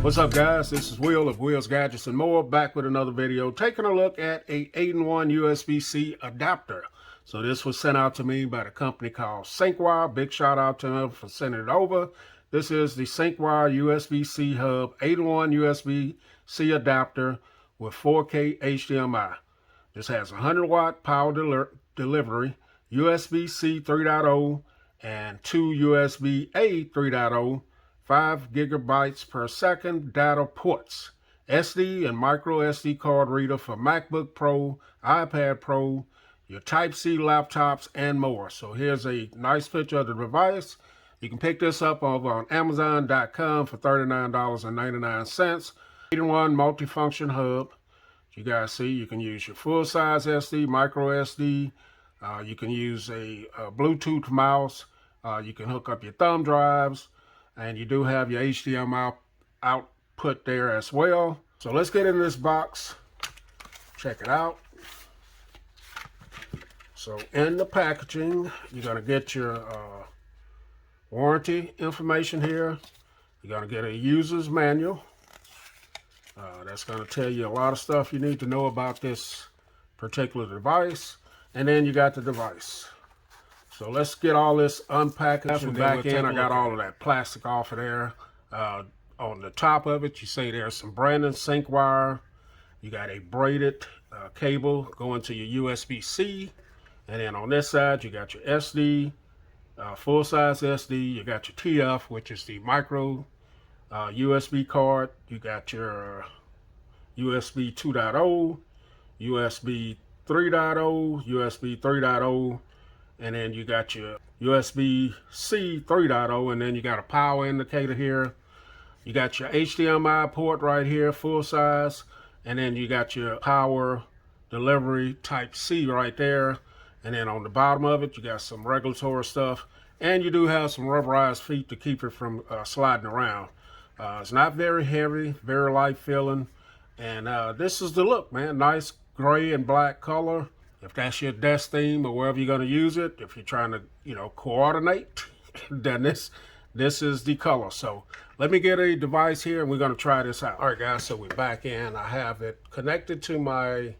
What's up, guys? This is Will of Will's Gadgets and More, back with another video, taking a look at a 8-in-1 USB-C adapter. So this was sent out to me by the company called Syncwire. Big shout out to them for sending it over. This is the Syncwire USB-C hub 8-in-1 USB-C adapter with 4K HDMI. This has 100 watt power delivery, USB-C 3.0 and 2 USB-A 3.0, 5 gigabytes per second data ports, SD and micro SD card reader for MacBook Pro, iPad Pro, your Type-C laptops, and more. So here's a nice picture of the device. You can pick this up over on Amazon.com for $39.99. 8-in-1 multifunction hub. You guys see, you can use your full-size SD, micro SD. You can use a Bluetooth mouse. You can hook up your thumb drives. And you do have your HDMI output there as well. So let's get in this box. Check it out. So in the packaging, you're going to get your warranty information here. You're going to get a user's manual. That's going to tell you a lot of stuff you need to know about this particular device. And then you got the device. So let's get all this unpackaged and back in. I got all of that plastic off of there. On the top of it, you see there's some branded Syncwire. You got a braided cable going to your USB-C. And then on this side, you got your SD, full-size SD. You got your TF, which is the micro USB card. You got your USB 2.0, USB 3.0, USB 3.0. And then you got your USB-C 3.0, and then you got a power indicator here. You got your HDMI port right here, full size. And then you got your power delivery Type-C right there. And then on the bottom of it, you got some regulatory stuff. And you do have some rubberized feet to keep it from sliding around. It's not very heavy, very light feeling. And this is the look, man. Nice gray and black color. If that's your desk theme or wherever you're going to use it, if you're trying to, coordinate, then this is the color. So let me get a device here and we're going to try this out. All right, guys, so we're back in. I have it connected to my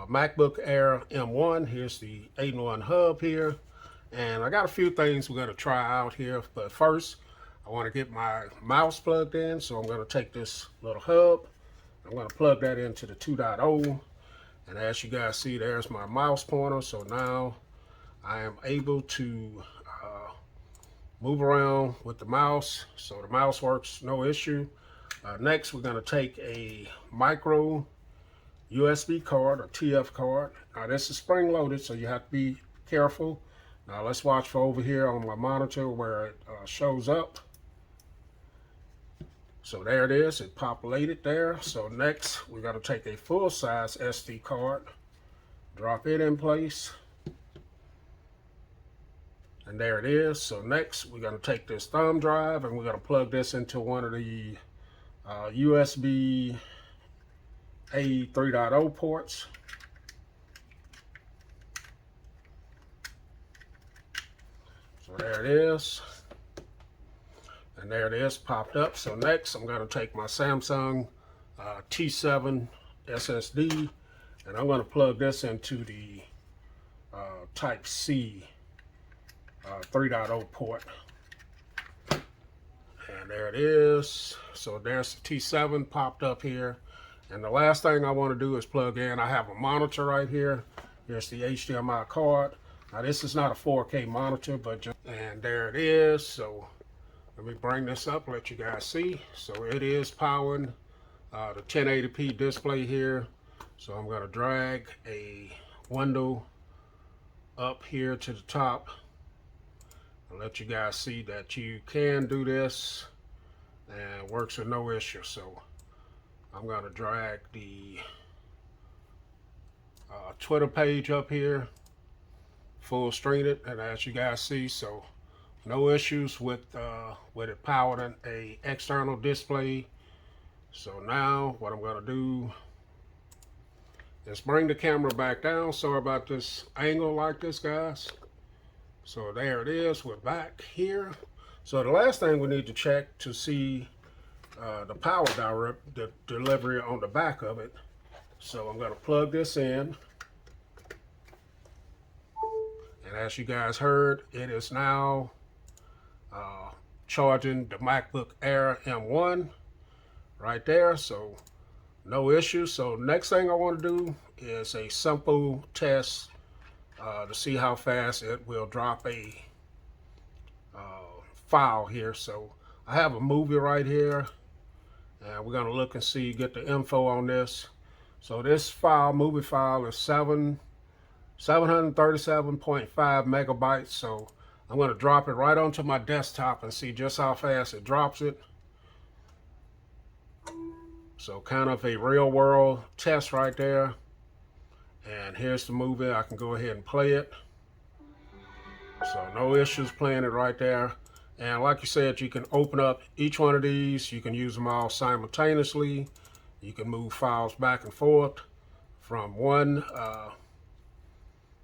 MacBook Air M1. Here's the 8-in-1 hub here. And I got a few things we're going to try out here. But first, I want to get my mouse plugged in. So I'm going to take this little hub. I'm going to plug that into the 2.0. And as you guys see, there's my mouse pointer. So now I am able to move around with the mouse. So the mouse works, no issue. Next, we're going to take a micro USB card or TF card. Now this is spring loaded, so you have to be careful. Now let's watch for over here on my monitor where it shows up. So there it is, it populated there. So next, we're going to take a full-size SD card, drop it in place. And there it is. So next, we're going to take this thumb drive and we're going to plug this into one of the USB-A 3.0 ports. So there it is. And there it is, popped up. So next, I'm going to take my Samsung T7 SSD, and I'm going to plug this into the Type-C 3.0 port. And there it is. So there's the T7 popped up here. And the last thing I want to do is plug in. I have a monitor right here. Here's the HDMI card. Now this is not a 4K monitor, but and there it is. So let me bring this up, let you guys see. So it is powering the 1080p display here. So I'm going to drag a window up here to the top and let you guys see that you can do this and it works with no issue. So I'm going to drag the Twitter page up here, full screen it, and as you guys see, so no issues with it powering a external display. So now what I'm going to do is bring the camera back down. Sorry about this angle like this, guys. So there it is. We're back here. So the last thing we need to check to see the power the delivery on the back of it. So I'm going to plug this in. And as you guys heard, it is now charging the MacBook Air M1 right there. So no issue. So next thing I want to do is a simple test to see how fast it will drop a file here. So I have a movie right here, and we're going to look and see, get the info on this. So this file, movie file, is 737.5 megabytes. So I'm going to drop it right onto my desktop and see just how fast it drops it. So kind of a real world test right there. And here's the movie. I can go ahead and play it. So no issues playing it right there. And like you said, you can open up each one of these. You can use them all simultaneously. You can move files back and forth from one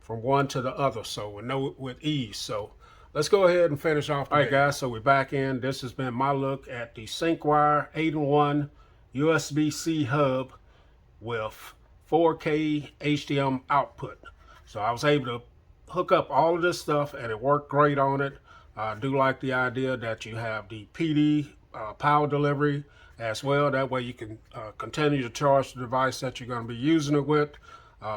to the other. So with ease. So let's go ahead and finish off. All right, guys. So we're back in. This has been my look at the Syncwire 8-in-1 USB-C hub with 4K HDMI output. So I was able to hook up all of this stuff, and it worked great on it. I do like the idea that you have the PD power delivery as well. That way you can continue to charge the device that you're going to be using it with.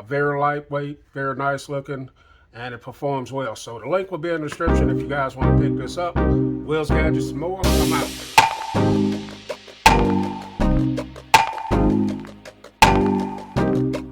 Very lightweight, very nice looking, and it performs well. So the link will be in the description if you guys want to pick this up. Will's Gadgets and more. I'm out.